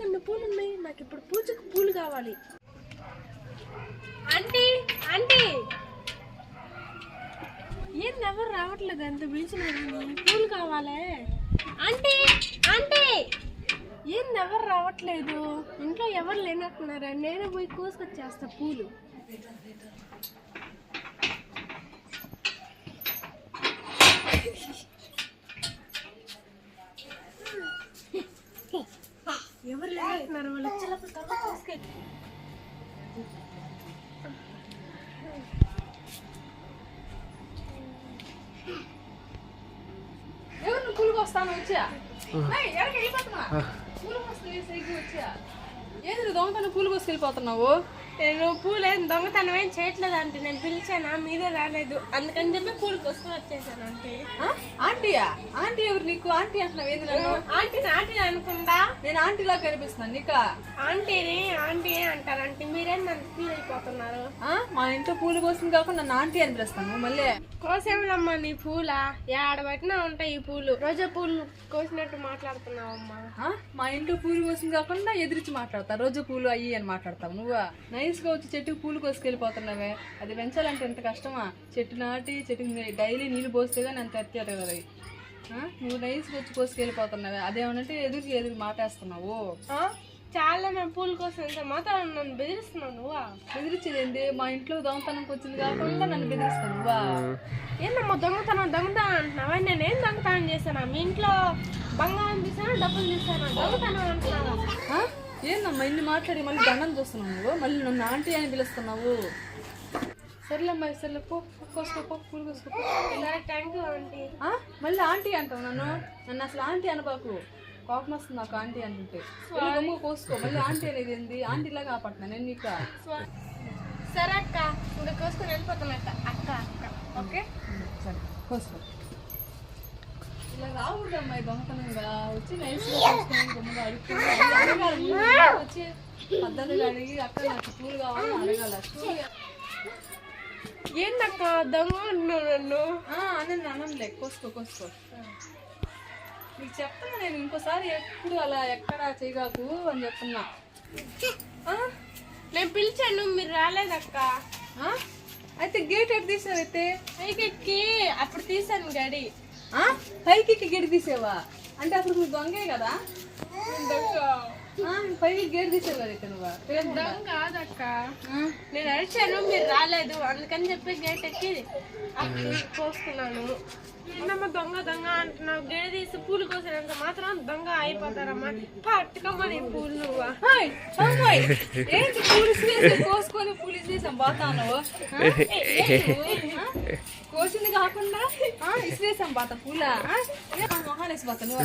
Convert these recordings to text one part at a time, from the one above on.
బోలెన్ని పూలు ఉన్నాయి. నాకు ఇప్పుడు పూజకు పూలు కావాలి. ఆంటీ ఆంటీ ఏంది ఎవరు రావట్లేదు? ఎంత పిలిచినా పూలు కావాలే. ఆంటీ ఆంటీ ఏంది ఎవరు రావట్లేదు? ఇంట్లో ఎవరు లేనట్టున్నారా? నేనే పోయి కోసుకొచ్చేస్తా పూలు. ఎవరు లేనట్టున్నారు? వాళ్ళు వచ్చేటప్పుడు త్వరగా కోసుకెళ్ళి. ఎవరు పూలు కోస్తాను వచ్చా? ఎక్కడికి వెళ్ళిపోతున్నా? పూలు కోసుకెళ్ళి సైకిల్ వచ్చా? ఏది దొంగతనం పూలు కోసుకెళ్ళిపోతున్నావు? నేను పూలేం దొంగతనం ఏం చేయట్లేదు అంటే. నేను పిలిచానా, మీరే రాలేదు, అందుకని చెప్పి పూలు కోసుకొని వచ్చేసాను. అంటే ఆంటీయా? ఆంటీ ఎవరు నీకు? ఆంటీ అంటున్నావు ఏంది? నన్ను ఆంటీని ఆంటీ అనుకుంటా. నేను ఆంటీలా కనిపిస్తున్నాను నీకా? ఆంటీని ఆంటీ అంటారంటే మీరేం నన్ను ఫీల్ అయిపోతున్నారు? మా ఇంట్లో పూలు కోసింది కాకుండా నన్ను ఆంటీ అని పిలుస్తాను. మళ్ళీ కోసేమమ్మా నీ పూలా? ఏడబట్టినా ఉంటాయి ఈ పూలు. రోజా పూలు కోసినట్టు మాట్లాడుతున్నావమ్మా. మా ఇంట్లో పూలు కోసింది కాకుండా ఎదిరించి మాట్లాడతా. రోజా పూలు అయ్యి అని మాట్లాడతావు నువ్వు. నైస్గా వచ్చి చెట్టుకు పూలు కోసుకెళ్ళిపోతున్నావే. అది పెంచాలంటే ఎంత కష్టమా? చెట్టు నాటి చెట్టుకి డైలీ నీళ్ళు పోస్తే కానీ అంత ఎత్తారు కదా. నువ్వు నైస్గా వచ్చి కోసుకెళ్ళిపోతున్నావే. అదేమనంటే ఎదురు మాటేస్తున్నావు. చాలా నా పూల కోసం మాత్రం నన్ను బెదిరిస్తున్నావు నువ్వా? బెదిరించేది? మా ఇంట్లో దొంగతనంకి వచ్చింది కాకుండా నన్ను బెదిరిస్తాను నువ్వా? ఏందమ్మా దొంగతనం అంటున్నావా? నేనేం దొంగతనం చేశానా? మీ ఇంట్లో బంగారం తీసానా, డబ్బులు తీసానా? దొంగతనం అంటున్నావా? ఏందమ్మా ఇన్ని మాట్లాడి మళ్ళీ దండం చూస్తున్నావు నువ్వు? మళ్ళీ నన్ను ఆంటీ అని పిలుస్తున్నావు. సర్లేమ్మా సర్లే కోసుకో పూలు కోసుకో. Thank you aunty. మళ్ళీ ఆంటీ అంటావు నన్ను అసలు ఆంటీ అనబాకు. కోపం వస్తుంది నాకు ఆంటీ అంటుంటే. కోసుకో. మళ్ళీ ఆంటీ అనేది ఏంది? ఆంటీలా కాపాడుతున్నా నేను నీకు. సరే అక్క, ఇంకా కోసుకొని వెళ్ళిపోతానక్క. అక్క ఓకే సరే కోసుకో. ఇలా రాకూడదు అమ్మాయి దొంగతనంగా వచ్చి నైస్గా కోసుకొని గమ్ముగా అడుగుతుంది. వచ్చి పద్ధతిగా అడిగి అక్క నాకు పూలు కావాలని అడగాల. ఏంటక్క దొంగ నన్ను అనంలే. కోసుకో. నీకు చెప్తున్నా నేను ఇంకోసారి ఎప్పుడు అలా ఎక్కడ చేయగాకు అని చెప్తున్నా. నేను పిలిచాను మీరు రాలేదక్క. అయితే గేట్ ఎక్కడ తీసావు? అయితే పైకి అప్పుడు తీసాను గడి. పైకి గేట్ తీసేవా? అంటే అప్పుడు నువ్వు దొంగే కదా. పైకి గేట్ తీసేవు కదా. అయితే నువ్వు దొంగ కాదక్క. నేను అడిచాను మీరు రాలేదు, అందుకని చెప్పి గేట్ ఎక్కి అప్పుడు కోసుకున్నాను. ఏందమ్మా దొంగ అంటున్నావు? గేట్ తీసి పూలు కోసినంత మాత్రం దొంగ అయిపోతారమ్మా. పట్టుకోమ్మా నీ పూలు నువ్వా? ఏంటి పూలు కోసుకొని పూలు తీసాం పోతాను? కోసింది కాకుండా ఇసిరేసాం బాత పూల మొహాలేసి పోతా. నువ్వు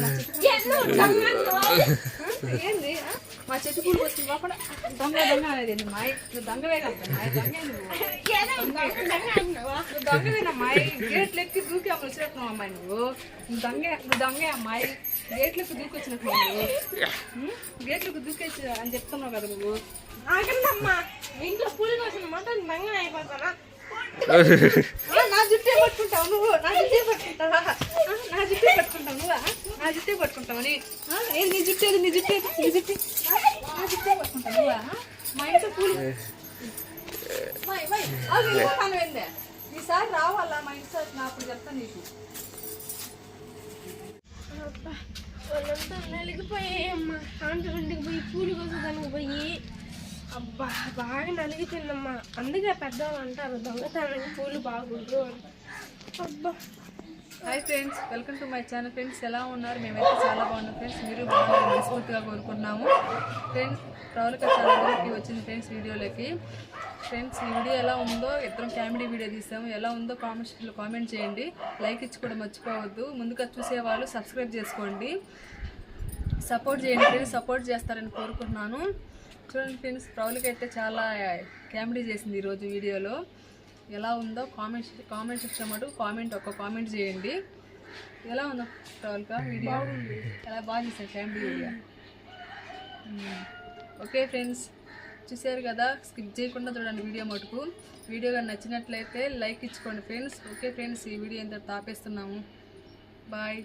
ఏంది మా చెట్టు పూలు కోసింది కాకుండా దొంగ అనేది మాయ్? నువ్వు దొంగవే కదా. నువ్వు దొంగవేనమ్మాయి. గేట్లు ఎక్కి దూకి అమ్మ వచ్చినట్టున్నావు అమ్మాయి. నువ్వు దొంగే అమ్మాయి. గేట్లకు దూకి వచ్చినట్టున్నావు నువ్వు. గేట్లకు దూకేసి అని చెప్తున్నావు కదా నువ్వు. ఆగండమ్మా, ఇంట్లో పూలు కోసిన మాత్రం దొంగ అయిపోతానా? నా జుట్టే పట్టుకుంటావు నువ్వు. నా జుట్టే పట్టుకుంటావా నువ్వా? నా జుట్టే పట్టుకుంటావని ఏది? నీ జుట్టు నా జుట్టే పట్టుకుంటావు నువ్వా? మా ఇంట్లో పూలు వెళ్ళిపోతాను. ఈసారి రావాలా మా ఇంట్లో? అప్పుడు చెప్తాను నీకు. వాళ్ళంతా నలిగిపోయాయమ్మా. ఆంటీకి పోయి పూలు కోసేదానికి పోయి అబ్బా బాగా నలిగిపోయిందమ్మా. అందుకే పెద్దవాళ్ళు అంటారు దొంగతనానికి పూలు బాగుండు అని. అబ్బా. Hi friends, welcome to my channel. Friends ఎలా ఉన్నారు? మేమైతే చాలా బాగున్నాం ఫ్రెండ్స్. మీరు బాగా మనస్ఫూర్తిగా కోరుకుంటున్నాము ఫ్రెండ్స్. ప్రవళిక ఛానల్కి వచ్చింది ఫ్రెండ్స్ వీడియోలోకి. ఫ్రెండ్స్ ఈ వీడియో ఎలా ఉందో, ఇద్దరం కామెడీ వీడియో తీసాము. ఎలా ఉందో కామెంట్ చేయండి. లైక్ ఇచ్చి కూడా మర్చిపోవద్దు. ముందుగా చూసేవాళ్ళు సబ్స్క్రైబ్ చేసుకోండి, సపోర్ట్ చేయండి ఫ్రెండ్స్. సపోర్ట్ చేస్తారని కోరుకుంటున్నాను. చూడండి ఫ్రెండ్స్, ప్రవళిక అయితే చాలా కామెడీ చేసింది ఈరోజు వీడియోలో. ఎలా ఉందో కామెంట్ సెక్షన్ మటు ఒక కామెంట్ చేయండి. ఎలా ఉందో ప్రవళిక వీడియో? చాలా బాగా చేశారు కామెడీ వీడియో. ఓకే ఫ్రెండ్స్, చూసారు కదా, స్కిప్ చేయకుండా చూడండి వీడియో మటుకు. వీడియో కానీ నచ్చినట్లయితే లైక్ ఇచ్చుకోండి ఫ్రెండ్స్. ఓకే ఫ్రెండ్స్, ఈ వీడియో ఇంత ఆపేస్తున్నాము. బాయ్.